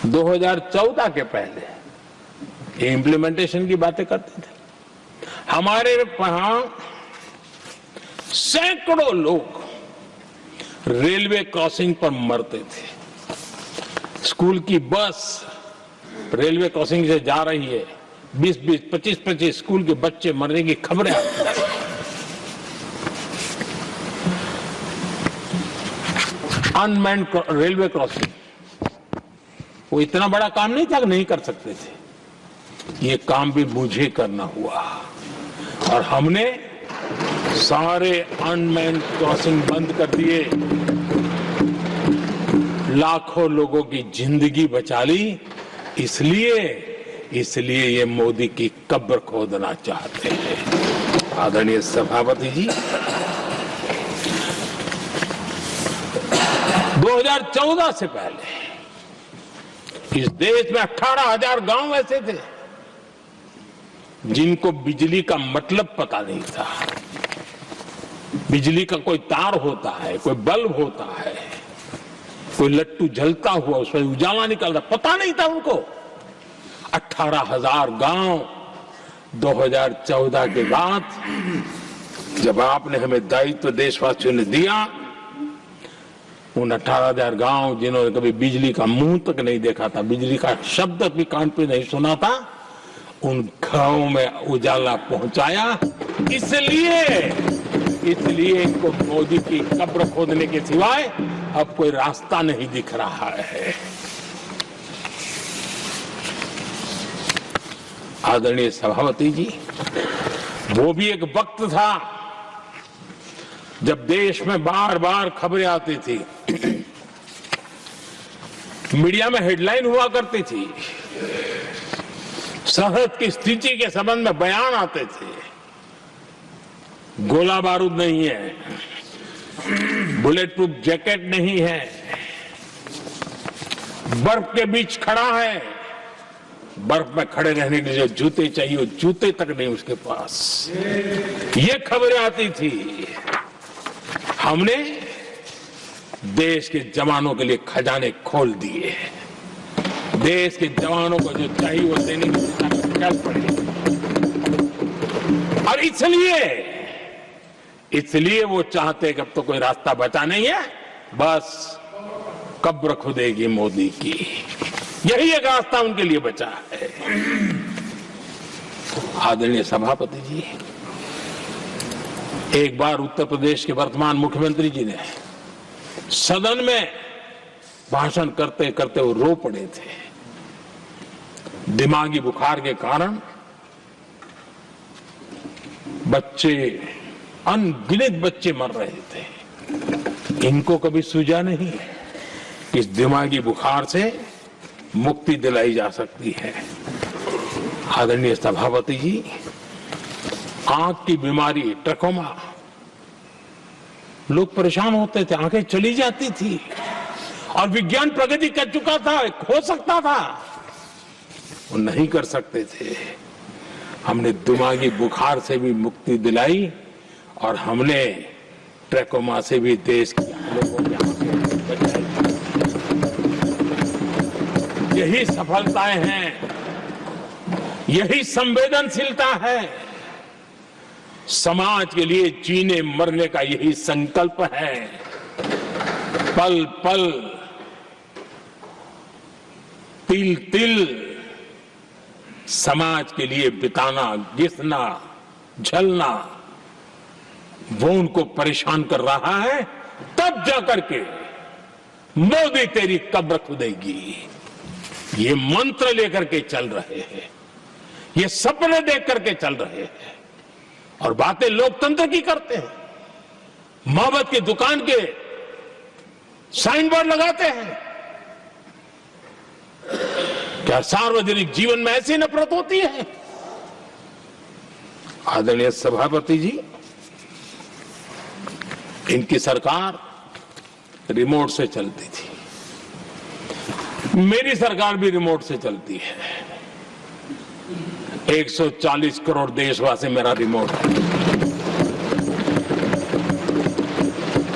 2014 के पहले ये इम्प्लीमेंटेशन की बातें करते थे। हमारे वहां सैकड़ों लोग रेलवे क्रॉसिंग पर मरते थे। स्कूल की बस रेलवे क्रॉसिंग से जा रही है, 20-20, 25-25 स्कूल के बच्चे मरने की खबरें आती हैं। अनमैन्ड रेलवे क्रॉसिंग, वो इतना बड़ा काम नहीं था कि नहीं कर सकते थे। ये काम भी मुझे करना हुआ और हमने सारे अनमैन्ड क्रॉसिंग बंद कर दिए, लाखों लोगों की जिंदगी बचा ली। इसलिए ये मोदी की कब्र खोदना चाहते हैं। आदरणीय सभापति जी, 2014 से पहले इस देश में 18,000 गांव ऐसे थे जिनको बिजली का मतलब पता नहीं था। बिजली का कोई तार होता है, कोई बल्ब होता है, कोई लट्टू जलता हुआ उसमें उजाला निकलता, पता नहीं था उनको। 18,000 गांव 2014 के बाद जब आपने हमें दायित्व देशवासियों ने दिया, उन 18,000 गांव जिन्होंने कभी बिजली का मुंह तक नहीं देखा था, बिजली का शब्द भी कान पे नहीं सुना था, उन गांवों में उजाला पहुंचाया। इसलिए इनको मोदी की कब्र खोदने के सिवाय अब कोई रास्ता नहीं दिख रहा है। आदरणीय सभापति जी, वो भी एक वक्त था जब देश में बार बार खबरें आती थी, मीडिया में हेडलाइन हुआ करती थी, सरहद की स्थिति के संबंध में बयान आते थे। गोला बारूद नहीं है, बुलेट प्रूफ जैकेट नहीं है, बर्फ के बीच खड़ा है, बर्फ में खड़े रहने के लिए जो जूते चाहिए वो जूते तक नहीं उसके पास, ये खबरें आती थी। हमने देश के जवानों के लिए खजाने खोल दिए, देश के जवानों को जो चाहिए वो देने की चल पड़े। और इसलिए वो चाहते कि अब तो कोई रास्ता बचा नहीं है, बस कब्र खुदेगी मोदी की, यही एक रास्ता उनके लिए बचा है। आदरणीय सभापति जी, एक बार उत्तर प्रदेश के वर्तमान मुख्यमंत्री जी ने सदन में भाषण करते करते वो रो पड़े थे। दिमागी बुखार के कारण बच्चे, अनगिनत बच्चे मर रहे थे। इनको कभी सूझा नहीं कि इस दिमागी बुखार से मुक्ति दिलाई जा सकती है। आदरणीय सभापति जी, आंख की बीमारी ट्रकोमा, लोग परेशान होते थे, आंखें चली जाती थी और विज्ञान प्रगति कर चुका था, हो सकता था, वो नहीं कर सकते थे। हमने दिमागी बुखार से भी मुक्ति दिलाई और हमने ट्रकोमा से भी देश के लोगों की आंखें बचाई। यही सफलताएं हैं, यही संवेदनशीलता है, समाज के लिए जीने मरने का यही संकल्प है। पल पल, तिल तिल समाज के लिए बिताना, घिसना, झलना, वो उनको परेशान कर रहा है। तब जाकर के मोदी तेरी कब्र खुदेगी, ये मंत्र लेकर के चल रहे हैं, ये सपने देख करके चल रहे हैं और बातें लोकतंत्र की करते हैं। मोहब्बत की दुकान के साइन बोर्ड लगाते हैं। क्या सार्वजनिक जीवन में ऐसी नफरत होती है? आदरणीय सभापति जी, इनकी सरकार रिमोट से चलती थी, मेरी सरकार भी रिमोट से चलती है। 140 करोड़ देशवासी मेरा रिमोट है।